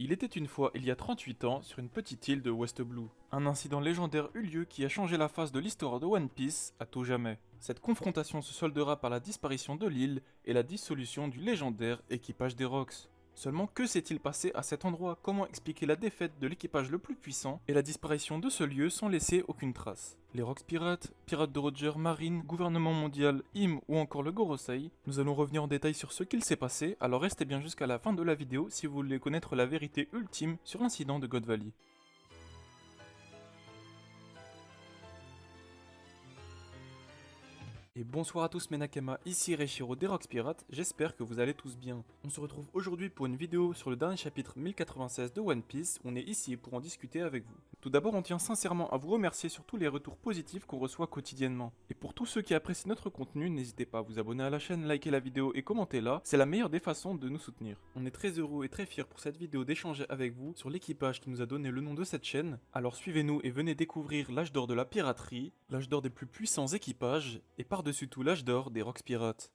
Il était une fois, il y a 38 ans, sur une petite île de West Blue. Un incident légendaire eut lieu qui a changé la face de l'histoire de One Piece à tout jamais. Cette confrontation se soldera par la disparition de l'île et la dissolution du légendaire équipage des Rocks. Seulement, que s'est-il passé à cet endroit? Comment expliquer la défaite de l'équipage le plus puissant et la disparition de ce lieu sans laisser aucune trace? Les Rocks pirates, pirates de Roger, Marine, gouvernement mondial, Im ou encore le Gorosei, nous allons revenir en détail sur ce qu'il s'est passé, alors restez bien jusqu'à la fin de la vidéo si vous voulez connaître la vérité ultime sur l'incident de God Valley. Et bonsoir à tous mes Nakama, ici Reichiro des Rocks Pirates, j'espère que vous allez tous bien. On se retrouve aujourd'hui pour une vidéo sur le dernier chapitre 1096 de One Piece, on est ici pour en discuter avec vous. Tout d'abord on tient sincèrement à vous remercier sur tous les retours positifs qu'on reçoit quotidiennement. Et pour tous ceux qui apprécient notre contenu, n'hésitez pas à vous abonner à la chaîne, liker la vidéo et commenter là, c'est la meilleure des façons de nous soutenir. On est très heureux et très fiers pour cette vidéo d'échanger avec vous sur l'équipage qui nous a donné le nom de cette chaîne, alors suivez-nous et venez découvrir l'âge d'or de la piraterie, l'âge d'or des plus puissants équipages, et par-dessus tout l'âge d'or des Rocks Pirates.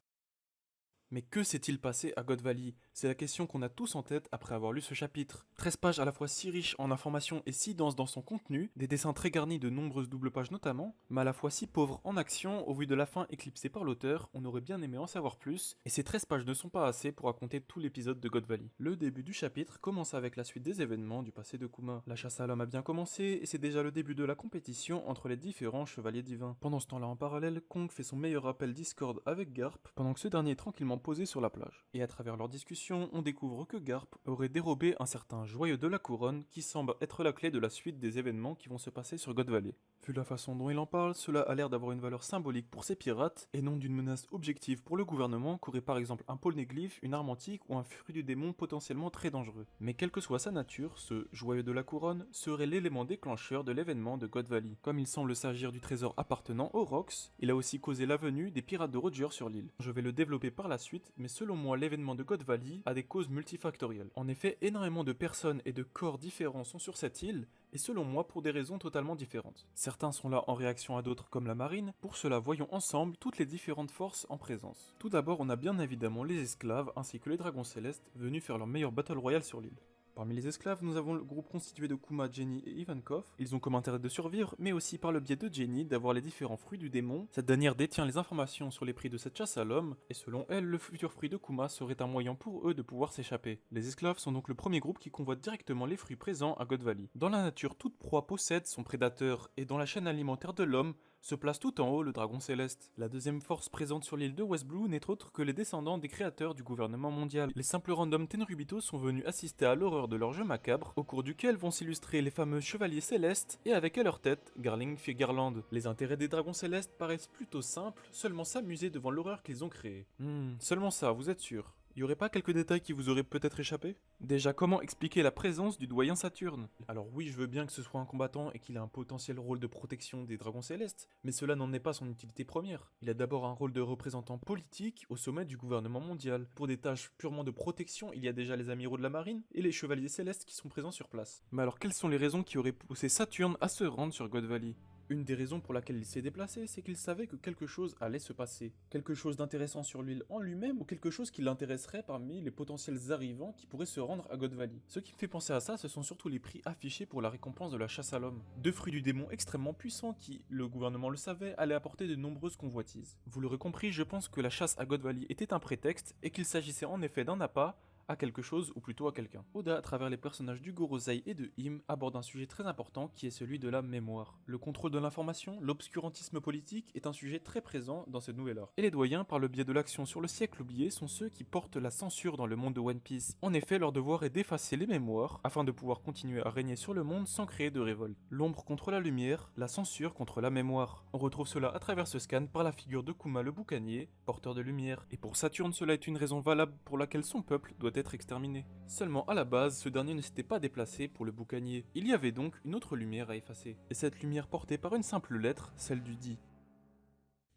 Mais que s'est-il passé à God Valley? C'est la question qu'on a tous en tête après avoir lu ce chapitre. 13 pages à la fois si riches en informations et si denses dans son contenu, des dessins très garnis de nombreuses doubles pages notamment, mais à la fois si pauvres en action, au vu de la fin éclipsée par l'auteur, on aurait bien aimé en savoir plus, et ces 13 pages ne sont pas assez pour raconter tout l'épisode de God Valley. Le début du chapitre commence avec la suite des événements du passé de Kuma. La chasse à l'homme a bien commencé, et c'est déjà le début de la compétition entre les différents chevaliers divins. Pendant ce temps-là en parallèle, Kong fait son meilleur appel Discord avec Garp, pendant que ce dernier est tranquillement posé sur la plage. Et à travers leur discussion, on découvre que Garp aurait dérobé un certain joyau de la couronne qui semble être la clé de la suite des événements qui vont se passer sur God Valley. Vu la façon dont il en parle, cela a l'air d'avoir une valeur symbolique pour ces pirates et non d'une menace objective pour le gouvernement qu'aurait par exemple un polynéglyphe, une arme antique ou un fruit du démon potentiellement très dangereux. Mais quelle que soit sa nature, ce joyau de la couronne serait l'élément déclencheur de l'événement de God Valley. Comme il semble s'agir du trésor appartenant aux Rocks, il a aussi causé la venue des pirates de Roger sur l'île. Je vais le développer par la suite, mais selon moi l'événement de God Valley a des causes multifactorielles. En effet, énormément de personnes et de corps différents sont sur cette île, et selon moi pour des raisons totalement différentes. Certains sont là en réaction à d'autres comme la marine, pour cela voyons ensemble toutes les différentes forces en présence. Tout d'abord on a bien évidemment les esclaves ainsi que les dragons célestes venus faire leur meilleur battle royale sur l'île. Parmi les esclaves, nous avons le groupe constitué de Kuma, Jenny et Ivankov. Ils ont comme intérêt de survivre, mais aussi par le biais de Jenny d'avoir les différents fruits du démon. Cette dernière détient les informations sur les prix de cette chasse à l'homme, et selon elle, le futur fruit de Kuma serait un moyen pour eux de pouvoir s'échapper. Les esclaves sont donc le premier groupe qui convoite directement les fruits présents à God Valley. Dans la nature, toute proie possède son prédateur, et dans la chaîne alimentaire de l'homme, se place tout en haut le dragon céleste. La deuxième force présente sur l'île de West Blue n'est autre que les descendants des créateurs du gouvernement mondial. Les simples randoms Tenryubito sont venus assister à l'horreur de leur jeu macabre, au cours duquel vont s'illustrer les fameux chevaliers célestes, et avec à leur tête, Garling Garland. Les intérêts des dragons célestes paraissent plutôt simples, seulement s'amuser devant l'horreur qu'ils ont créée. Seulement ça, vous êtes sûr? Y aurait pas quelques détails qui vous auraient peut-être échappé? Déjà, comment expliquer la présence du doyen Saturne? Alors oui, je veux bien que ce soit un combattant et qu'il a un potentiel rôle de protection des dragons célestes, mais cela n'en est pas son utilité première. Il a d'abord un rôle de représentant politique au sommet du gouvernement mondial. Pour des tâches purement de protection, il y a déjà les amiraux de la marine et les chevaliers célestes qui sont présents sur place. Mais alors quelles sont les raisons qui auraient poussé Saturne à se rendre sur God Valley? Une des raisons pour laquelle il s'est déplacé, c'est qu'il savait que quelque chose allait se passer. Quelque chose d'intéressant sur l'île en lui-même ou quelque chose qui l'intéresserait parmi les potentiels arrivants qui pourraient se rendre à God Valley. Ce qui me fait penser à ça, ce sont surtout les prix affichés pour la récompense de la chasse à l'homme. Deux fruits du démon extrêmement puissants qui, le gouvernement le savait, allaient apporter de nombreuses convoitises. Vous l'aurez compris, je pense que la chasse à God Valley était un prétexte et qu'il s'agissait en effet d'un appât à quelque chose ou plutôt à quelqu'un. Oda, à travers les personnages du Gorosei et de Im, aborde un sujet très important qui est celui de la mémoire. Le contrôle de l'information, l'obscurantisme politique est un sujet très présent dans cette nouvelle art. Et les doyens, par le biais de l'action sur le siècle oublié, sont ceux qui portent la censure dans le monde de One Piece. En effet, leur devoir est d'effacer les mémoires afin de pouvoir continuer à régner sur le monde sans créer de révolte. L'ombre contre la lumière, la censure contre la mémoire. On retrouve cela à travers ce scan par la figure de Kuma le boucanier, porteur de lumière. Et pour Saturne, cela est une raison valable pour laquelle son peuple doit être exterminé. Seulement à la base, ce dernier ne s'était pas déplacé pour le boucanier. Il y avait donc une autre lumière à effacer. Et cette lumière portée par une simple lettre, celle du Di.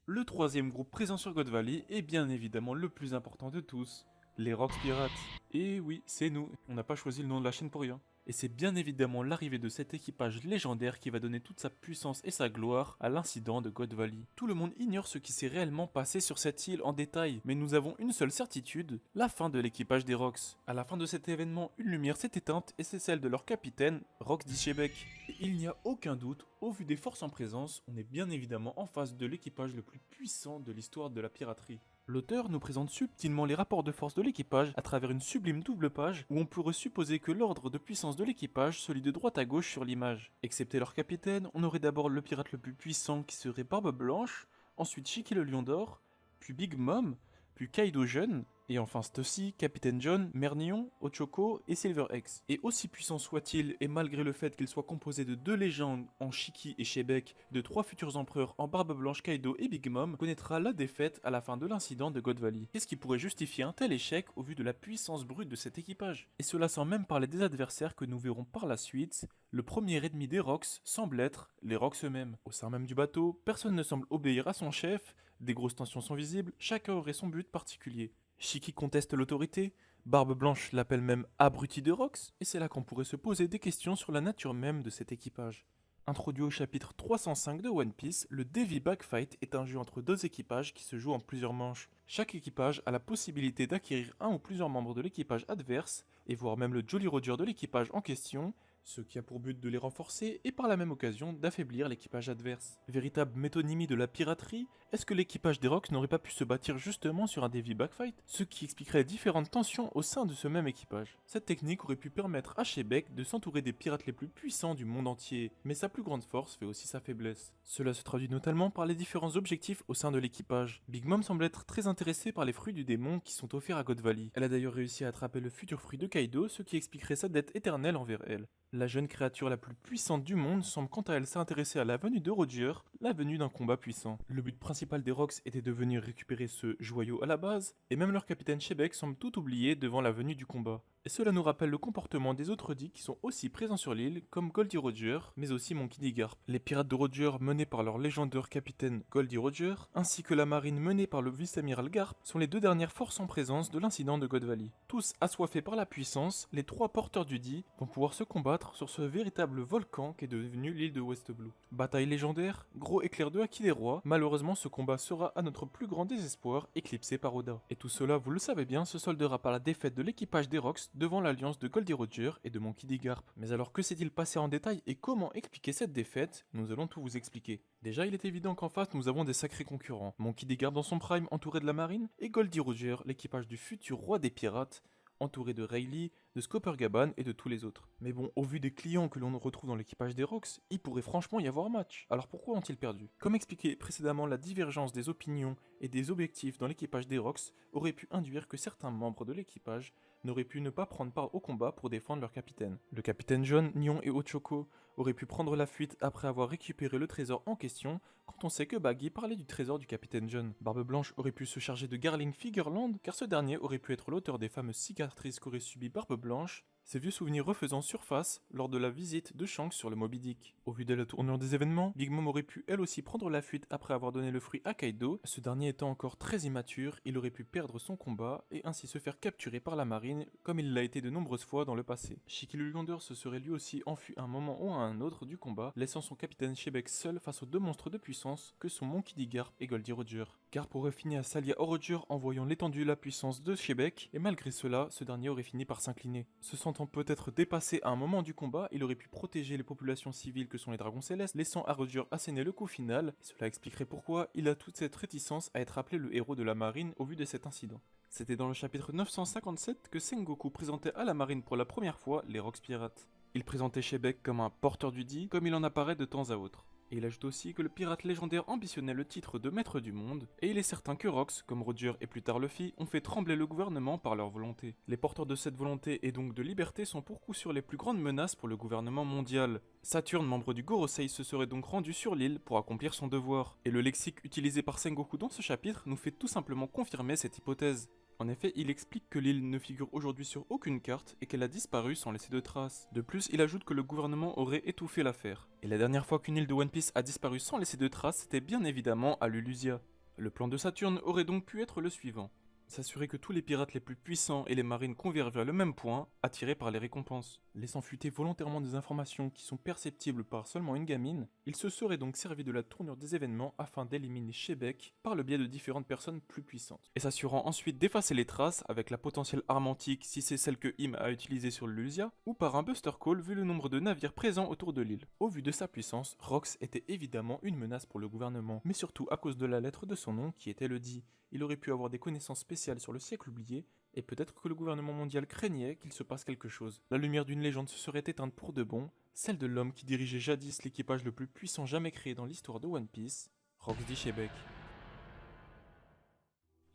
Le troisième groupe présent sur God Valley est bien évidemment le plus important de tous, les Rocks Pirates. Et oui, c'est nous, on n'a pas choisi le nom de la chaîne pour rien. Et c'est bien évidemment l'arrivée de cet équipage légendaire qui va donner toute sa puissance et sa gloire à l'incident de God Valley. Tout le monde ignore ce qui s'est réellement passé sur cette île en détail, mais nous avons une seule certitude, la fin de l'équipage des Rocks. À la fin de cet événement, une lumière s'est éteinte et c'est celle de leur capitaine, Rox d'Ishebek. Et il n'y a aucun doute, au vu des forces en présence, on est bien évidemment en face de l'équipage le plus puissant de l'histoire de la piraterie. L'auteur nous présente subtilement les rapports de force de l'équipage à travers une sublime double page où on pourrait supposer que l'ordre de puissance de l'équipage se lit de droite à gauche sur l'image. Excepté leur capitaine, on aurait d'abord le pirate le plus puissant qui serait Barbe Blanche, ensuite Shiki le Lion d'Or, puis Big Mom, puis Kaido jeune, et enfin Stussy, Capitaine John, Mernion, Ochoko et Silver X. Et aussi puissant soit-il, et malgré le fait qu'il soit composé de 2 légendes en Shiki et Shebek, de 3 futurs empereurs en Barbe Blanche, Kaido et Big Mom, connaîtra la défaite à la fin de l'incident de God Valley. Qu'est-ce qui pourrait justifier un tel échec au vu de la puissance brute de cet équipage? Et cela sans même parler des adversaires que nous verrons par la suite. Le premier ennemi des Rocks semble être les Rocks eux-mêmes. Au sein même du bateau, personne ne semble obéir à son chef, des grosses tensions sont visibles, chacun aurait son but particulier. Shiki conteste l'autorité, Barbe Blanche l'appelle même abruti de Rocks, et c'est là qu'on pourrait se poser des questions sur la nature même de cet équipage. Introduit au chapitre 305 de One Piece, le Davy Backfight est un jeu entre 2 équipages qui se joue en plusieurs manches. Chaque équipage a la possibilité d'acquérir un ou plusieurs membres de l'équipage adverse, et voire même le Jolly Roger de l'équipage en question, ce qui a pour but de les renforcer et par la même occasion d'affaiblir l'équipage adverse. Véritable métonymie de la piraterie, est-ce que l'équipage des Rocks n'aurait pas pu se bâtir justement sur un Davy Backfight? Ce qui expliquerait différentes tensions au sein de ce même équipage. Cette technique aurait pu permettre à Shebek de s'entourer des pirates les plus puissants du monde entier, mais sa plus grande force fait aussi sa faiblesse. Cela se traduit notamment par les différents objectifs au sein de l'équipage. Big Mom semble être très intéressée par les fruits du démon qui sont offerts à God Valley. Elle a d'ailleurs réussi à attraper le futur fruit de Kaido, ce qui expliquerait sa dette éternelle envers elle. La jeune créature la plus puissante du monde semble quant à elle s'intéresser à la venue de Roger, la venue d'un combat puissant. Le but principal des Rocks était de venir récupérer ce joyau à la base, et même leur capitaine Shebek semble tout oublier devant la venue du combat. Et cela nous rappelle le comportement des autres dits qui sont aussi présents sur l'île, comme Goldie Roger, mais aussi Monkey D. Garp. Les pirates de Roger menés par leur légendaire capitaine Goldie Roger, ainsi que la marine menée par le vice-amiral Garp, sont les 2 dernières forces en présence de l'incident de God Valley. Tous assoiffés par la puissance, les 3 porteurs du dit vont pouvoir se combattre sur ce véritable volcan qu'est devenu l'île de West Blue. Bataille légendaire, gros éclair de Haki des Rois, malheureusement ce combat sera à notre plus grand désespoir éclipsé par Oda. Et tout cela, vous le savez bien, se soldera par la défaite de l'équipage des Rocks devant l'alliance de Goldie Roger et de Monkey D. Garp. Mais alors que s'est-il passé en détail et comment expliquer cette défaite? Nous allons tout vous expliquer. Déjà, il est évident qu'en face nous avons des sacrés concurrents. Monkey D. Garp dans son prime entouré de la marine et Goldie Roger, l'équipage du futur roi des pirates, entouré de Rayleigh, de Scopper-Gaban et de tous les autres. Mais bon, au vu des clients que l'on retrouve dans l'équipage des Rocks, il pourrait franchement y avoir match. Alors pourquoi ont-ils perdu? Comme expliqué précédemment, la divergence des opinions et des objectifs dans l'équipage des Rocks aurait pu induire que certains membres de l'équipage n'auraient pu ne pas prendre part au combat pour défendre leur capitaine. Le capitaine John, Nyon et Ochoko auraient pu prendre la fuite après avoir récupéré le trésor en question, quand on sait que Baggy parlait du trésor du capitaine John. Barbe Blanche aurait pu se charger de Garling Figureland, car ce dernier aurait pu être l'auteur des fameuses cicatrices qu'aurait subi Barbe Blanche, ces vieux souvenirs refaisant surface lors de la visite de Shanks sur le Moby Dick. Au vu de la tournure des événements, Big Mom aurait pu elle aussi prendre la fuite après avoir donné le fruit à Kaido. Ce dernier étant encore très immature, il aurait pu perdre son combat et ainsi se faire capturer par la marine comme il l'a été de nombreuses fois dans le passé. Shiki le Lion d'Or se serait lui aussi enfui à un moment ou à un autre du combat, laissant son capitaine Shebek seul face aux 2 monstres de puissance que sont Monkey D. Garp et Goldie Roger. Garp aurait fini à s'allier à Roger en voyant l'étendue de la puissance de Shebek, et malgré cela, ce dernier aurait fini par s'incliner. Se sentant peut-être dépassé à un moment du combat, il aurait pu protéger les populations civiles que sont les dragons célestes, laissant à Roger asséner le coup final, et cela expliquerait pourquoi il a toute cette réticence à être appelé le héros de la marine au vu de cet incident. C'était dans le chapitre 957 que Sengoku présentait à la marine pour la première fois les Rocks Pirates. Il présentait Shebek comme un porteur du dit, comme il en apparaît de temps à autre. Et il ajoute aussi que le pirate légendaire ambitionnait le titre de maître du monde, et il est certain que Rocks, comme Roger et plus tard Luffy, ont fait trembler le gouvernement par leur volonté. Les porteurs de cette volonté et donc de liberté sont pour coup sur les plus grandes menaces pour le gouvernement mondial. Saturne, membre du Gorosei, se serait donc rendu sur l'île pour accomplir son devoir, et le lexique utilisé par Sengoku dans ce chapitre nous fait tout simplement confirmer cette hypothèse. En effet, il explique que l'île ne figure aujourd'hui sur aucune carte et qu'elle a disparu sans laisser de traces. De plus, il ajoute que le gouvernement aurait étouffé l'affaire. Et la dernière fois qu'une île de One Piece a disparu sans laisser de traces, c'était bien évidemment à Lulusia. Le plan de Saturne aurait donc pu être le suivant. s'assurer que tous les pirates les plus puissants et les marines convergent vers le même point, attirés par les récompenses. Laissant fuiter volontairement des informations qui sont perceptibles par seulement une gamine, il se serait donc servi de la tournure des événements afin d'éliminer Shebeck par le biais de différentes personnes plus puissantes. Et s'assurant ensuite d'effacer les traces avec la potentielle arme antique si c'est celle que Im a utilisée sur le Lusia, ou par un Buster Call vu le nombre de navires présents autour de l'île. Au vu de sa puissance, Rox était évidemment une menace pour le gouvernement, mais surtout à cause de la lettre de son nom qui était le dit. Il aurait pu avoir des connaissances spéciales sur le siècle oublié, et peut-être que le gouvernement mondial craignait qu'il se passe quelque chose. La lumière d'une légende se serait éteinte pour de bon, celle de l'homme qui dirigeait jadis l'équipage le plus puissant jamais créé dans l'histoire de One Piece, Rox Shebeck.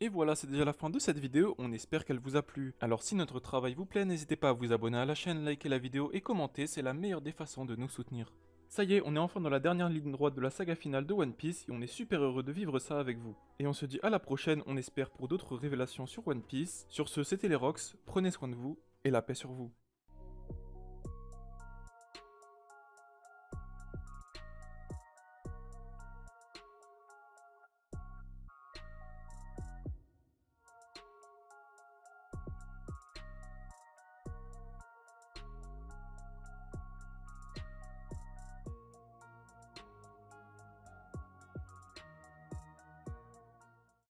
Et voilà, c'est déjà la fin de cette vidéo, on espère qu'elle vous a plu. Alors si notre travail vous plaît, n'hésitez pas à vous abonner à la chaîne, liker la vidéo et commenter, c'est la meilleure des façons de nous soutenir. Ça y est, on est enfin dans la dernière ligne droite de la saga finale de One Piece et on est super heureux de vivre ça avec vous. Et on se dit à la prochaine, on espère pour d'autres révélations sur One Piece. Sur ce, c'était les Rox, prenez soin de vous et la paix sur vous.